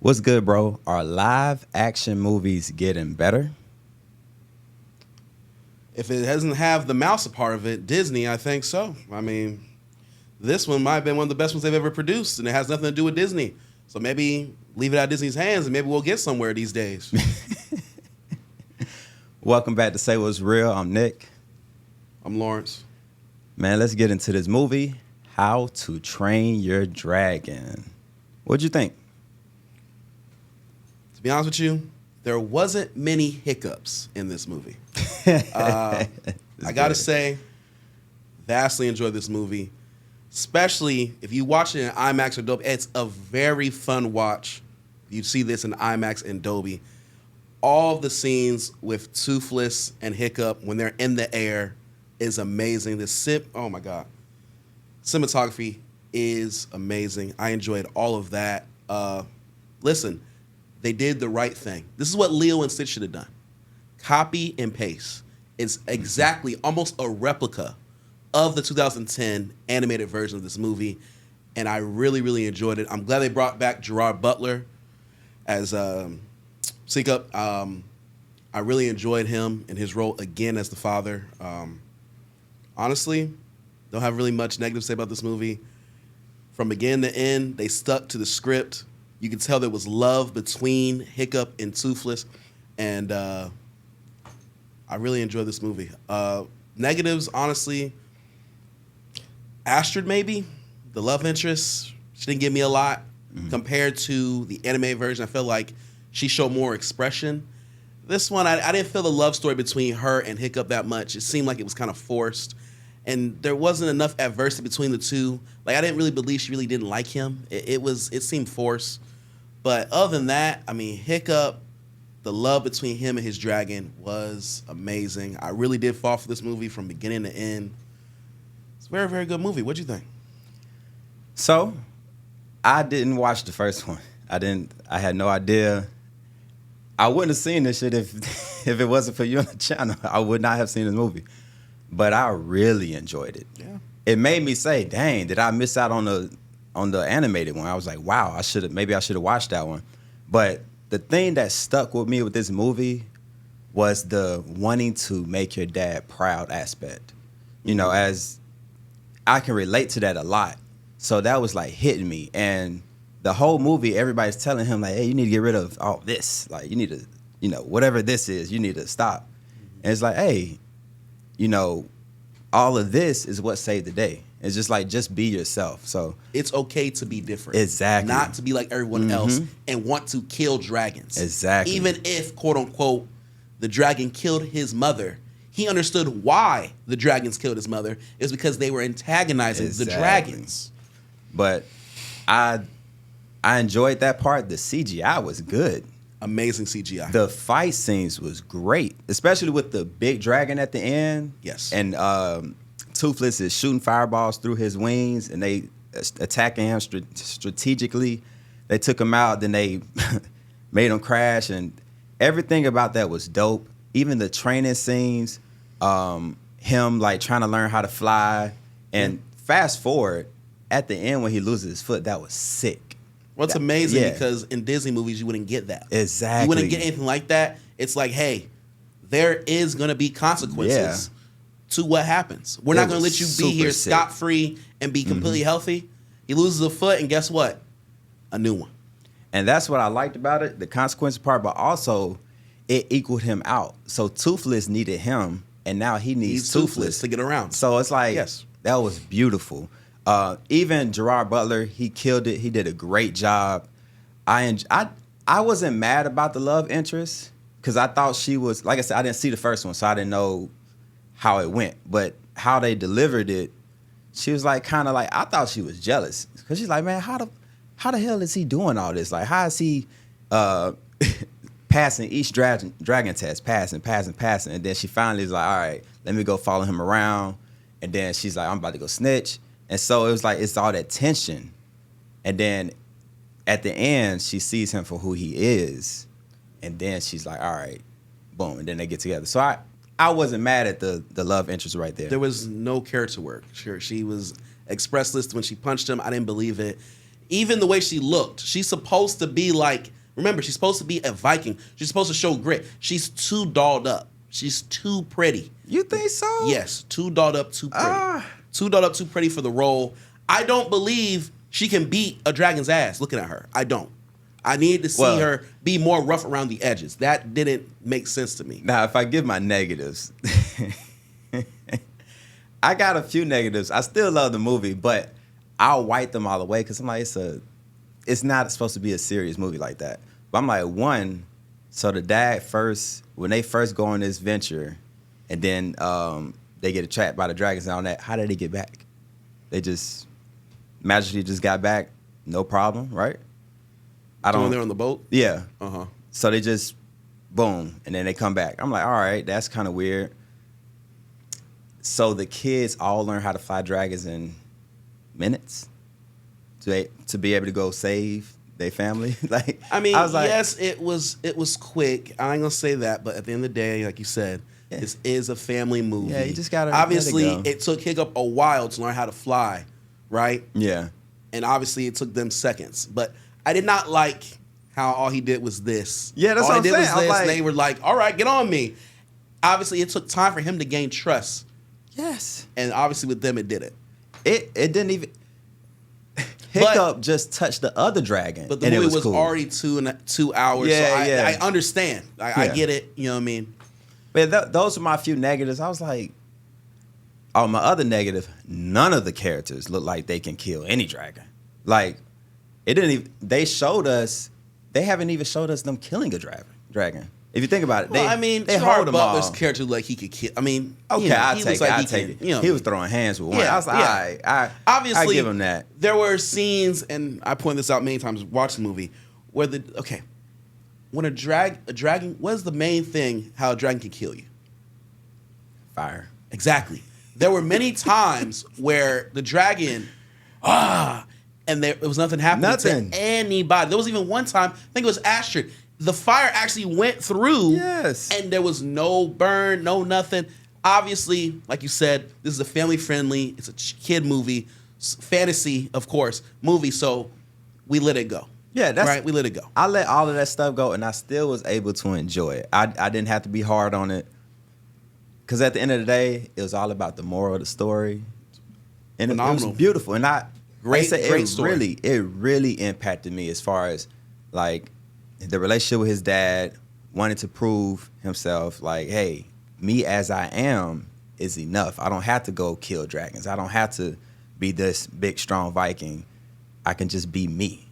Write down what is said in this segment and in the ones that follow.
What's good, bro? Are live action movies getting better? If it doesn't have the mouse a part of it, Disney, I think so. I mean, this one might have been one of the best ones they've ever produced, and it has nothing to do with Disney. So maybe leave it out of Disney's hands, and maybe we'll get somewhere these days. Welcome back to Say What's Real. I'm Nick. I'm Lawrence. Man, let's get into this movie, How to Train Your Dragon. What'd you think? To be honest with you, there wasn't many hiccups in this movie. I got to say, vastly enjoyed this movie, especially if you watch it in IMAX or Dolby. It's a very fun watch. You see this in IMAX and Dolby. All the scenes with Toothless and Hiccup when they're in the air is amazing. Oh my God. Cinematography is amazing. I enjoyed all of that. Listen, they did the right thing. This is what Lilo and Stitch should have done. Copy and paste. It's exactly almost a replica of the 2010 animated version of this movie, and I really, really enjoyed it. I'm glad they brought back Gerard Butler as Hiccup. I really enjoyed him and his role again as the father. Honestly, don't have really much negative to say about this movie. From beginning to end, they stuck to the script. You could tell there was love between Hiccup and Toothless, and I really enjoyed this movie. Negatives, honestly, Astrid maybe, the love interest, she didn't give me a lot. Compared to the anime version, I felt like she showed more expression. This one, I didn't feel the love story between her and Hiccup that much. It seemed like it was kind of forced. And there wasn't enough adversity between the two. Like, I didn't really believe she really didn't like him. It seemed forced. But other than that, I mean, Hiccup, the love between him and his dragon was amazing. I really did fall for this movie from beginning to end. It's a very, very good movie. What'd you think? So, I didn't watch the first one. I had no idea. I wouldn't have seen this shit if it wasn't for you on the channel. I would not have seen this movie. But I really enjoyed it. Yeah. It made me say, dang, did I miss out on the animated one? I was like, wow, maybe I should have watched that one. But the thing that stuck with me with this movie was the wanting to make your dad proud aspect. You know, as I can relate to that a lot. So that was like hitting me. And the whole movie, everybody's telling him like, hey, you need to get rid of all this. Like, you need to, whatever this is, you need to stop. And it's like, hey, all of this is what saved the day. It's just like, just be yourself. So it's okay to be different. Exactly. Not to be like everyone else and want to kill dragons. Exactly. Even if, quote unquote, the dragon killed his mother, he understood why the dragons killed his mother. It was because they were antagonizing the dragons. But I enjoyed that part. The CGI was good. Amazing CGI. The fight scenes was great, especially with the big dragon at the end. Yes. And Toothless is shooting fireballs through his wings, and they attacking him strategically. They took him out, then they made him crash, and everything about that was dope. Even the training scenes, him like trying to learn how to fly, and fast forward at the end when he loses his foot, that was sick. What's amazing because in Disney movies you wouldn't get that. Exactly. You wouldn't get anything like that. It's like, hey, there is going to be consequences to what happens. We're not going to let you be here scot-free and be completely healthy. He loses a foot, and guess what? A new one. And that's what I liked about it, the consequence part, but also it equaled him out. So Toothless needed him, and now he needs Toothless to get around. So it's like, that was beautiful. Even Gerard Butler, he killed it. He did a great job. I wasn't mad about the love interest because I thought she was, like I said, I didn't see the first one, so I didn't know how it went. But how they delivered it, she was like kind of like, I thought she was jealous because she's like, man, how the hell is he doing all this? Like, how is he passing each dragon test, passing, and then she finally is like, all right, let me go follow him around, and then she's like, I'm about to go snitch. And so it was like, it's all that tension. And then at the end, she sees him for who he is. And then she's like, all right, boom. And then they get together. So I wasn't mad at the love interest right there. There was no character work. Sure, she was expressless when she punched him. I didn't believe it. even the way she looked, she's supposed to be like, remember, she's supposed to be a Viking. She's supposed to show grit. She's too dolled up. She's too pretty. You think so? Yes, too dolled up, too pretty. Too dolled up, too pretty for the role. I don't believe she can beat a dragon's ass looking at her. I don't. I need to see her be more rough around the edges. That didn't make sense to me. Now, if I give my negatives, I got a few negatives. I still love the movie, but I'll wipe them all away because I'm like, it's not supposed to be a serious movie like that. But I'm like, one, so the dad when they first go on this venture, and then they get trapped by the dragons and all that, how did they get back? They just magically just got back, no problem, right? When they're on the boat? Yeah. Uh-huh. So they just, boom, and then they come back. I'm like, all right, that's kind of weird. So the kids all learn how to fly dragons in minutes to be able to go save their family. Like, I mean, I was like, yes, it was quick. I ain't gonna say that, but at the end of the day, like you said, this is a family movie. Yeah, you just gotta obviously let it go. it took Hiccup a while to learn how to fly, right? Yeah. And obviously it took them seconds. But I did not like how all he did was this. Yeah, that's all what I'm he did saying. was I'm this, like, and they were like, all right, get on me. Obviously, it took time for him to gain trust. Yes. And obviously with them, it did it. It didn't even. Hiccup just touched the other dragon. But the and movie it was was cool. already 2 hours. Yeah, so yeah. I understand. I get it. You know what I mean? But those are my few negatives. I was like, oh, my other negative, none of the characters look like they can kill any dragon. Like, it didn't even, they haven't even showed us them killing a dragon. If you think about it, Well, they hold Gerard them Butler's all. character like he could kill. I mean, Okay, you know, I'll he take looks it. like I'll he take could, it. you know. He was throwing hands with one. Yeah, I was like, yeah. all right, Obviously, I give him that. There were scenes, and I point this out many times watching the movie, where when a dragon, what is the main thing how a dragon can kill you? Fire. Exactly. There were many times where the dragon, and there was nothing happening to anybody. There was even one time, I think it was Astrid. The fire actually went through, Yes. and there was no burn, no nothing. Obviously, like you said, this is a family-friendly, it's a kid movie, fantasy, of course, movie, so we let it go. Yeah, that's right. We let it go. I let all of that stuff go, and I still was able to enjoy it. I didn't have to be hard on it, because at the end of the day, it was all about the moral of the story, and it was beautiful. And great story. It really impacted me as far as like the relationship with his dad, wanting to prove himself. Like, hey, me as I am is enough. I don't have to go kill dragons. I don't have to be this big, strong Viking. I can just be me.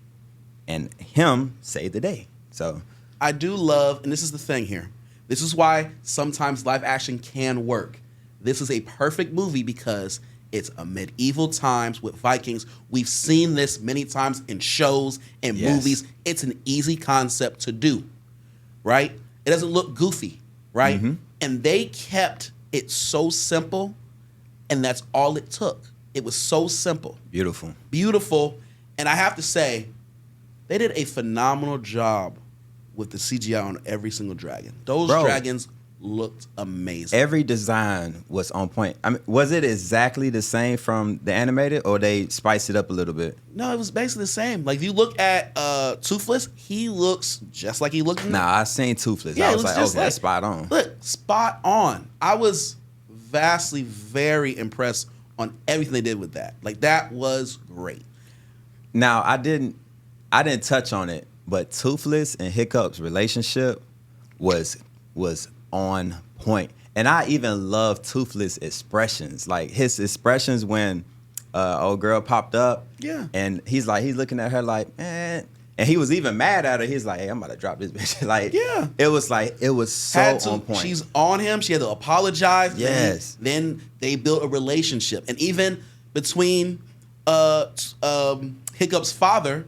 And him saved the day. So I do love, and this is the thing here. This is why sometimes live action can work. This is a perfect movie because it's a medieval times with Vikings. We've seen this many times in shows and movies. It's an easy concept to do, right? It doesn't look goofy, right? Mm-hmm. And they kept it so simple, and that's all it took. It was so simple. Beautiful. Beautiful. And I have to say, they did a phenomenal job with the CGI on every single dragon. Those dragons looked amazing. Every design was on point. I mean, was it exactly the same from the animated, or they spiced it up a little bit? No, it was basically the same. Like, if you look at Toothless, he looks just like he looked in I seen Toothless. Yeah, I was like, okay, that's spot on. Look, spot on. I was vastly very impressed on everything they did with that. Like, that was great. Now, I didn't touch on it, but Toothless and Hiccup's relationship was on point. And I even love Toothless' expressions. Like, his expressions when old girl popped up. Yeah. And he's looking at her like, man. And he was even mad at her. He's like, hey, I'm about to drop this bitch. Like, yeah. It was so on point. She's on him. She had to apologize. Yes. Then they built a relationship. And even between Hiccup's father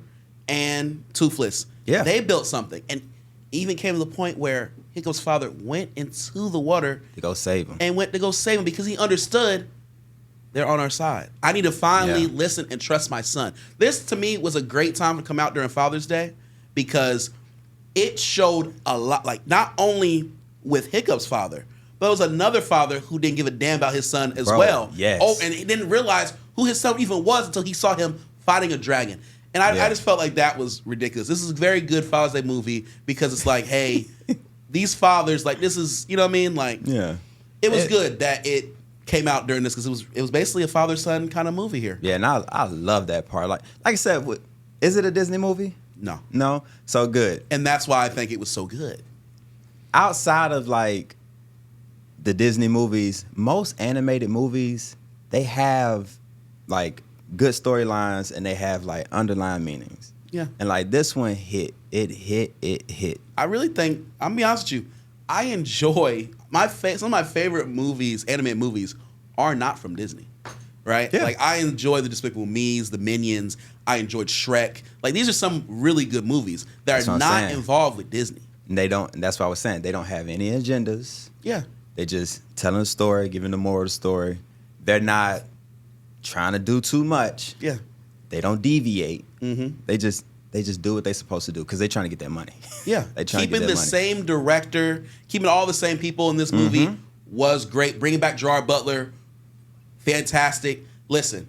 and Toothless, they built something. And even came to the point where Hiccup's father went into the water to go save him. And went to go save him because he understood they're on our side. I need to finally listen and trust my son. This, to me, was a great time to come out during Father's Day because it showed a lot, like, not only with Hiccup's father, but it was another father who didn't give a damn about his son as well. Yes. Oh, and he didn't realize who his son even was until he saw him fighting a dragon. And I just felt like that was ridiculous. This is a very good Father's Day movie because it's like, hey, these fathers, like this is, you know what I mean? Like, Yeah. it was good that it came out during this because it was basically a father-son kind of movie here. Yeah, and I love that part. Like I said, is it a Disney movie? No. No? So good. And that's why I think it was so good. Outside of like the Disney movies, most animated movies, they have like good storylines and they have like underlying meanings. Yeah. And like this one hit. It hit. I really think, I'm gonna be honest with you, I enjoy some of my favorite movies, animated movies, are not from Disney. Right? Yeah. Like I enjoy the Despicable Me's, the Minions, I enjoyed Shrek. Like these are some really good movies that That's are what I'm not saying. involved with Disney. And they don't, and that's what I was saying. They don't have any agendas. Yeah. They just telling a story, giving the moral of the story. They're not trying to do too much. Yeah. They don't deviate. Mm-hmm. They just do what they're supposed to do because they're trying to get that money. Yeah. They trying to Keeping get the that money. same director, keeping all the same people in this movie was great. Bringing back Gerard Butler, fantastic. Listen,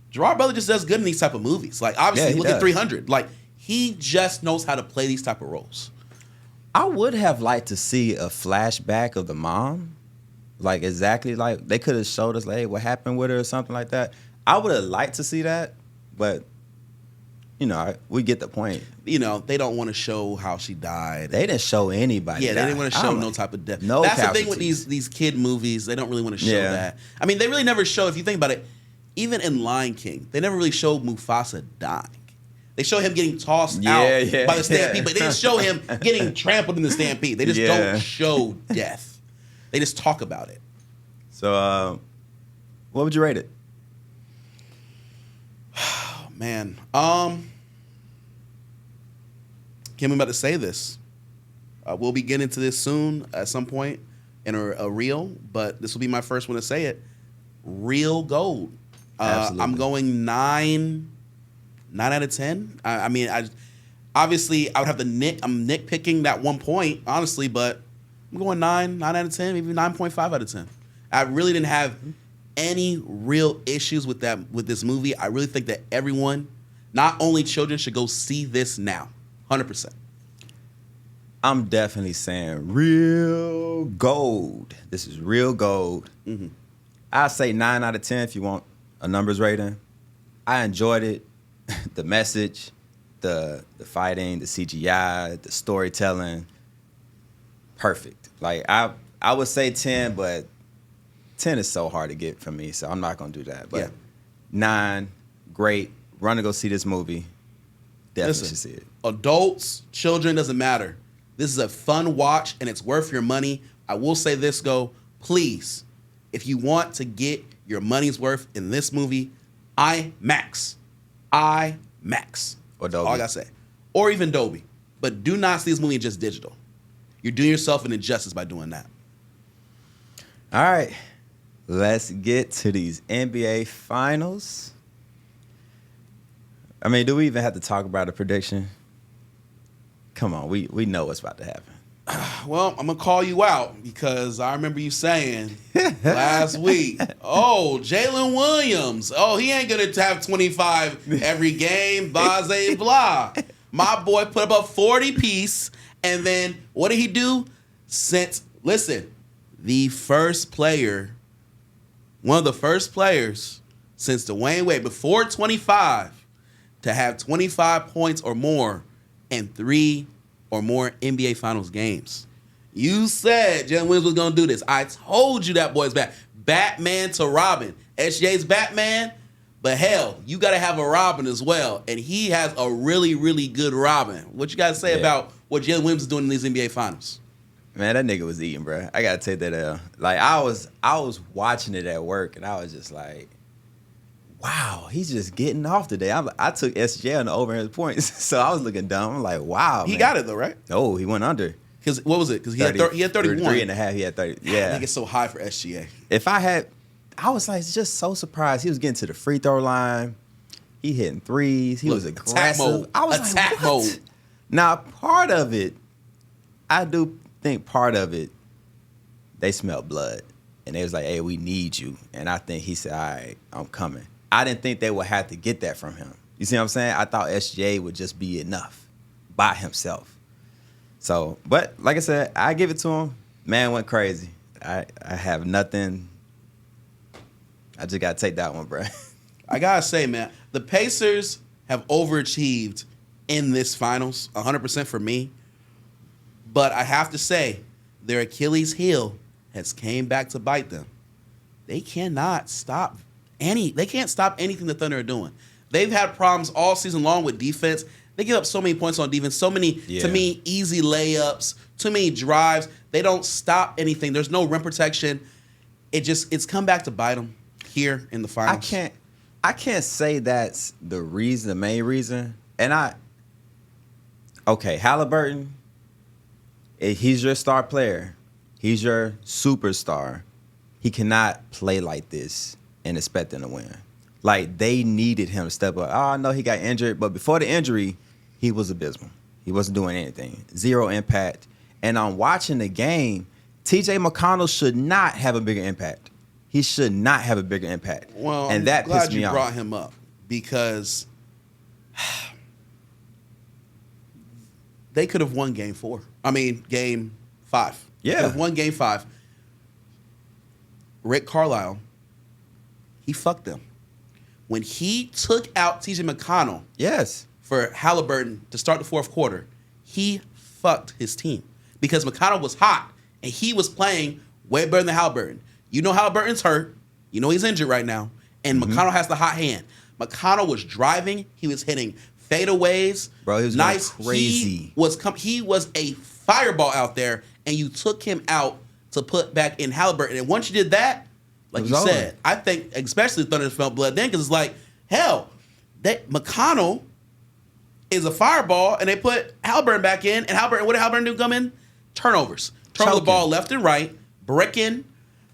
Gerard Butler just does good in these type of movies. Like obviously, Yeah, he look at does. 300. Like he just knows how to play these type of roles. I would have liked to see a flashback of the mom. Like exactly like they could have showed us like, hey, what happened with her or something like that. I would have liked to see that, but you know, we get the point. You know, they don't want to show how she died. They didn't show anybody. Yeah, they didn't want to die. show I'm no like, type of death. no That's the thing with casualties. these kid movies. They don't really want to show Yeah. that. I mean, they really never show, if you think about it, even in Lion King, they never really showed Mufasa dying. They show him getting tossed out by the stampede, but they didn't show him getting trampled in the stampede. They just Yeah. don't show death. They just talk about it. So, what would you rate it? Oh, man. Kim, I'm about to say this. We'll be getting into this soon at some point in a reel, but this will be my first one to say it. Real gold. Absolutely. I'm going 9 out of 10. I mean, obviously I would have to I'm nitpicking that 1 point, honestly, but I'm going 9 out of 10, maybe 9.5 out of 10. I really didn't have any real issues with this movie. I really think that everyone, not only children, should go see this now. 100%. I'm definitely saying real gold. This is real gold. Mm-hmm. I say 9 out of 10 if you want a numbers rating. I enjoyed it. The message, the fighting, the CGI, the storytelling, perfect. Like I would say 10, but 10 is so hard to get from me, so I'm not gonna do that. But Yeah. 9, great. Run to go see this movie. Definitely Listen, should see it. Adults, children, doesn't matter. This is a fun watch and it's worth your money. I will say this, please, if you want to get your money's worth in this movie, IMAX. IMAX. Or That's all Dolby. I gotta say. Or even Dolby. But do not see this movie in just digital. You're doing yourself an injustice by doing that. All right, let's get to these NBA finals. I mean, do we even have to talk about a prediction? Come on, we know what's about to happen. Well, I'm gonna call you out because I remember you saying last week, "Oh, Jalen Williams, oh, he ain't gonna have 25 every game." Blah, blah, blah. My boy put up a 40 piece, and then what did he do? Listen, the first player, one of the first players since Dwayne Wade before 25 to have 25 points or more in 3 or more NBA Finals games. You said Jalen Williams was going to do this. I told you that boy's back. Batman to Robin. SJ's Batman, but hell, you got to have a Robin as well. And he has a really, really good Robin. What you got to say about what Jalen Williams is doing in these NBA Finals? Man, that nigga was eating, bro. I gotta take that L. Like I was watching it at work, and I was just like, "Wow, he's just getting off today." I took SJ on the over his points, so I was looking dumb. I'm like, "Wow, He man. got it though, right? Oh, he went under. Because what was it? Because he had 31. 33 and a half. He had 30. I Yeah. think it's so high for SGA. If I was like just so surprised. He was getting to the free throw line. He hitting threes. He was attack aggressive. mode. I was Attack like, what? mode. Now, part of it, I do think part of it, they smelled blood. And they was like, hey, we need you. And I think he said, all right, I'm coming. I didn't think they would have to get that from him. You see what I'm saying? I thought SGA would just be enough by himself. So, but like I said, I give it to him. Man went crazy. I have nothing. I just got to take that one, bro. I got to say, man, the Pacers have overachieved in this finals, 100% for me. But I have to say, their Achilles heel has came back to bite them. They cannot stop they can't stop anything the Thunder are doing. They've had problems all season long with defense. They give up so many points on defense, so many, to me, easy layups, too many drives. They don't stop anything. There's no rim protection. It's come back to bite them here in the finals. I can't say that's the main reason. And okay, Halliburton, he's your star player. He's your superstar. He cannot play like this and expect them to win. Like, they needed him to step up. Oh, I know he got injured, but before the injury, he was abysmal. He wasn't doing anything. Zero impact. And on watching the game, TJ McConnell should not have a bigger impact. He should not have a bigger impact. Well, and that I'm glad pissed me you off. brought him up because they could have won game 5. Yeah. Could have won game 5. Rick Carlisle, he fucked them. When he took out TJ McConnell Yes. for Halliburton to start the fourth quarter, he fucked his team because McConnell was hot and he was playing way better than Halliburton. You know Halliburton's hurt. You know he's injured right now. And McConnell has the hot hand. McConnell was driving. He was hitting fadeaways. Bro, he was nice. going crazy. He was a fireball out there, and you took him out to put back in Halliburton. And once you did that, like you said, I think especially the Thunder felt blood then because it's like, hell, that McConnell is a fireball, and they put Halliburton back in, and what did Halliburton do come in? Turnovers. Turn the ball left and right, bricking,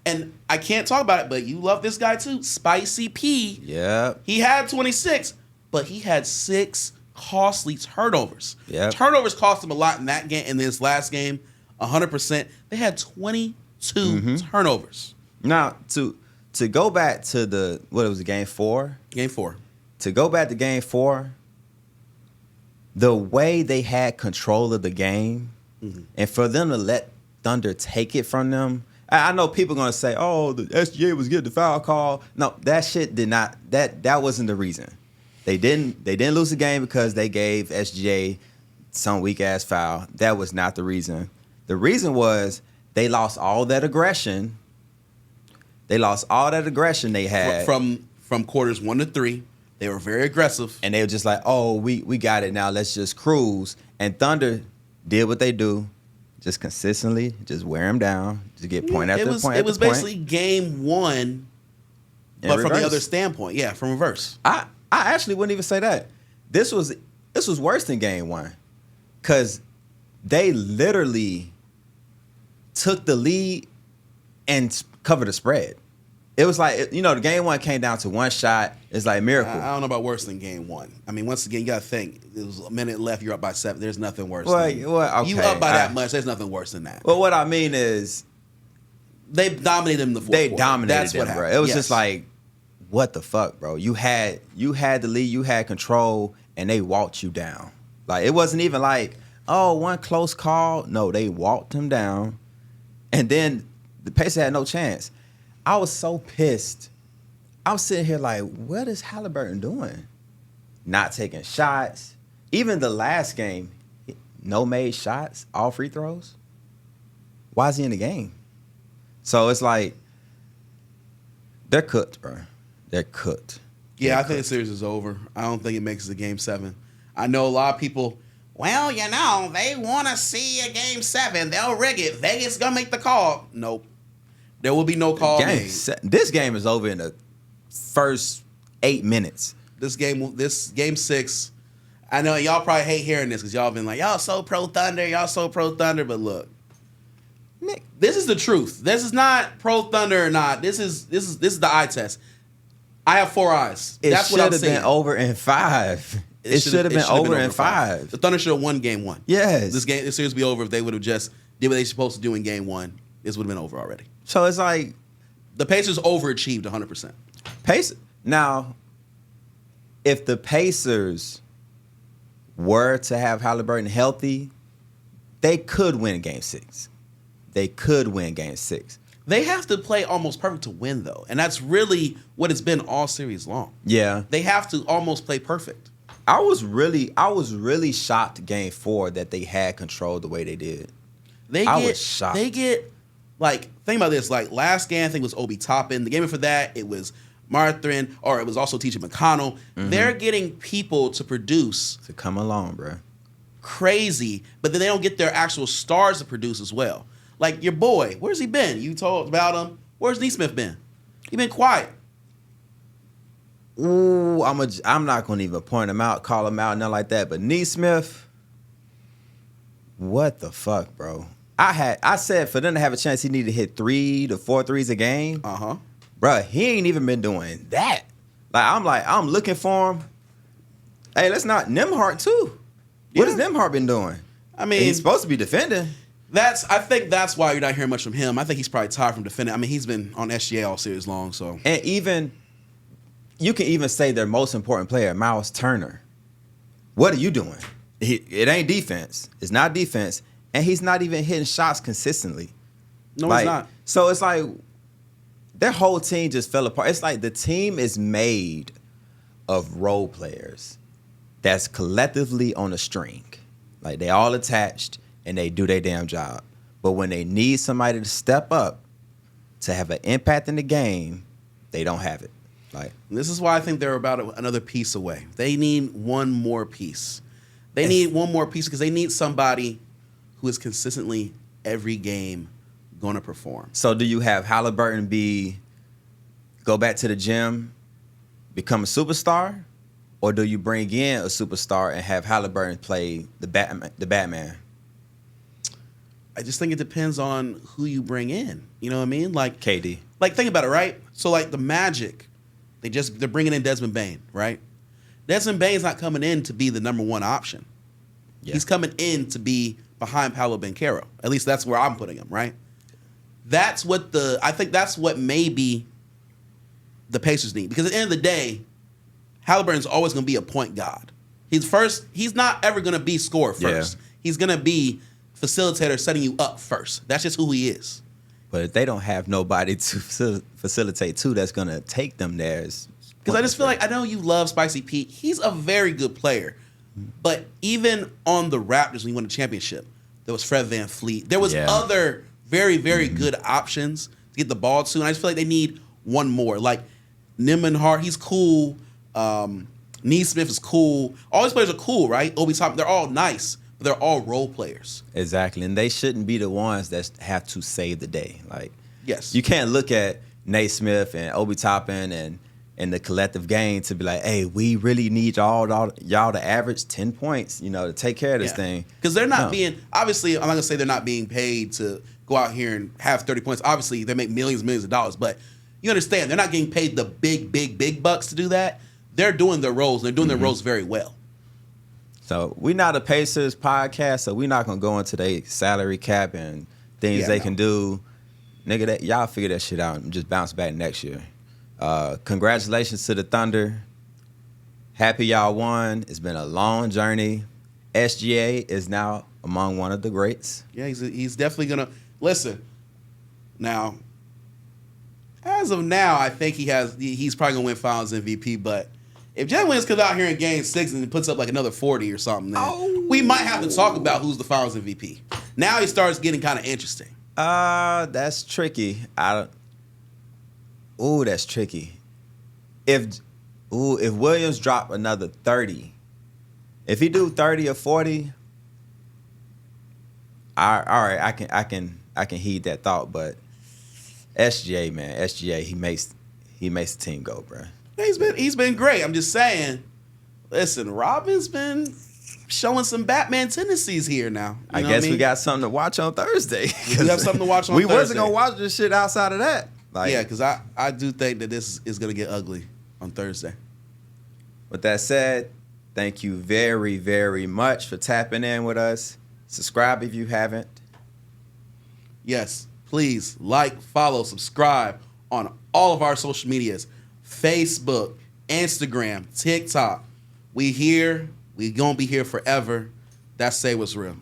and I can't talk about it, but you love this guy too, Spicy P. Yeah. He had 26, but he had 6 costly turnovers. Yeah. Turnovers cost him a lot in that game, in this last game, 100%. They had 22 turnovers. Now, to go back to game 4? Game 4. To go back to game 4, the way they had control of the game, and for them to let Thunder take it from them, I know people are going to say, oh, the SGA was getting the foul call. No, that shit did not, that wasn't the reason. They didn't lose the game because they gave SGA some weak-ass foul. That was not the reason. The reason was they lost all that aggression. They lost all that aggression they had. From quarters 1 to 3, they were very aggressive. And they were just like, oh, we got it now. Let's just cruise. And Thunder did what they do. Just consistently, just wear them down. Just get point after point. It was basically game 1, but from the other standpoint. Yeah, from reverse. I actually wouldn't even say that. This was worse than game 1. Because they literally took the lead and covered the spread. It was like, the game 1 came down to one shot. It's like a miracle. I don't know about worse than game 1. I mean, once again, you got to think. There was a minute left. You're up by 7. There's nothing worse. Okay. You up by that much. There's nothing worse than that. Well, what I mean is, they dominated them in the fourth quarter. They dominated them, bro. It was just like, what the fuck, bro? You had the lead. You had control, and they walked you down. Like, it wasn't even like, oh, one close call. No, they walked him down, and then the Pacers had no chance. I was so pissed. I was sitting here like, what is Halliburton doing? Not taking shots. Even the last game, no made shots, all free throws. Why is he in the game? So it's like, they're cooked, bro. They're cooked. Yeah, I think the series is over. I don't think it makes it to game 7. I know a lot of people, well, they want to see a game 7. They'll rig it. Vegas going to make the call. Nope. There will be no call made. This game is over in the first 8 minutes. This game 6, I know y'all probably hate hearing this because y'all been like, y'all so pro Thunder, but look, Nick, this is the truth. This is not pro Thunder or not. This is the eye test. I have 4 eyes. That's what I'm saying. It should have been over in 5. It should have been over in 5. The Thunder should have won game 1. Yes. This series would be over if they would have just did what they supposed to do in game 1. This would have been over already. So it's like the Pacers overachieved 100%. Now, if the Pacers were to have Halliburton healthy, they could win Game 6. They could win Game 6. They have to play almost perfect to win, though. And that's really what it's been all series long. Yeah. They have to almost play perfect. I was really shocked Game 4 that they had control the way they did. I was shocked. They get, like, think about this. Like, last game, I think, was Obi Toppin. The game before that, it was Marthin, or it was also T.J. McConnell. Mm-hmm. They're getting people to produce. To come along, bro. Crazy. But then they don't get their actual stars to produce as well. Like, your boy, where's he been? You told about him. Where's Neesmith been? He been quiet. Ooh, I'm not going to even point him out, call him out, nothing like that. But Neesmith, what the fuck, bro? I said for them to have a chance, he needed to hit 3 to 4 threes a game. Uh-huh. Bro, he ain't even been doing that. I'm looking for him. Hey, let's not Nembhard too. What has Nembhard been doing? I mean, he's supposed to be defending. I think that's why you're not hearing much from him. I think he's probably tired from defending. I mean, he's been on SGA all series long, so. And even, you can even say their most important player, Miles Turner. What are you doing? It ain't defense. It's not defense. And he's not even hitting shots consistently. No, he's not. So it's like, their whole team just fell apart. It's like the team is made of role players that's collectively on a string. Like, they all attached. And they do their damn job. But when they need somebody to step up to have an impact in the game, they don't have it. Like, this is why I think they're about another piece away. They need one more piece. They need one more piece because they need somebody who is consistently every game going to perform. So do you have Halliburton go back to the gym, become a superstar? Or do you bring in a superstar and have Halliburton play the Batman? I just think it depends on who you bring in. You know what I mean? Like KD. Like, think about it, right? So, like, the Magic, they're bringing in Desmond Bane, right? Desmond Bane's not coming in to be the number one option. Yeah. He's coming in to be behind Paolo Banchero. At least that's where I'm putting him, right? I think that's what maybe the Pacers need. Because at the end of the day, Halliburton's always going to be a point guard. He's not ever going to be scorer first. Yeah. He's going to be facilitator setting you up first. That's just who he is. But if they don't have nobody to facilitate to that's going to take them there. Because I just feel like, I know you love Spicy Pete. He's a very good player. But even on the Raptors when he won the championship, there was Fred VanVleet. There was other very, very good options to get the ball to. And I just feel like they need one more. Like Nembhard, he's cool. Neesmith is cool. All these players are cool, right? Obi Toppin, they're all nice. But they're all role players. Exactly. And they shouldn't be the ones that have to save the day. Like, yes, you can't look at Naismith and Obi Toppin and the collective game to be like, hey, we really need y'all to average 10 points, to take care of this thing. Because they're not being, obviously, I'm not going to say they're not being paid to go out here and have 30 points. Obviously, they make millions and millions of dollars. But you understand, they're not getting paid the big bucks to do that. They're doing their roles, and they're doing their roles very well. So we're not a Pacers podcast, so we're not gonna go into their salary cap and things they can do. Nigga, y'all figure that shit out and just bounce back next year. Congratulations to the Thunder. Happy y'all won. It's been a long journey. SGA is now among one of the greats. Yeah, he's definitely gonna listen. Now, as of now, I think he's probably gonna win Finals MVP, but if Jalen Williams comes out here in Game 6 and puts up like another 40 or something, then we might have to talk about who's the Finals MVP. Now he starts getting kind of interesting. That's tricky. That's tricky. If Williams drop another 30, if he do 30 or 40, all right, I can heed that thought. But SGA, man, he makes the team go, bro. He's been great. I'm just saying. Listen, Robin's been showing some Batman tendencies here now. I guess we got something to watch on Thursday. We have something to watch on Thursday. We wasn't gonna watch this shit outside of that. Yeah, because I do think that this is gonna get ugly on Thursday. With that said, thank you very, very much for tapping in with us. Subscribe if you haven't. Yes, please like, follow, subscribe on all of our social medias. Facebook, Instagram, TikTok. We here. We gonna be here forever. That's Say What's Real.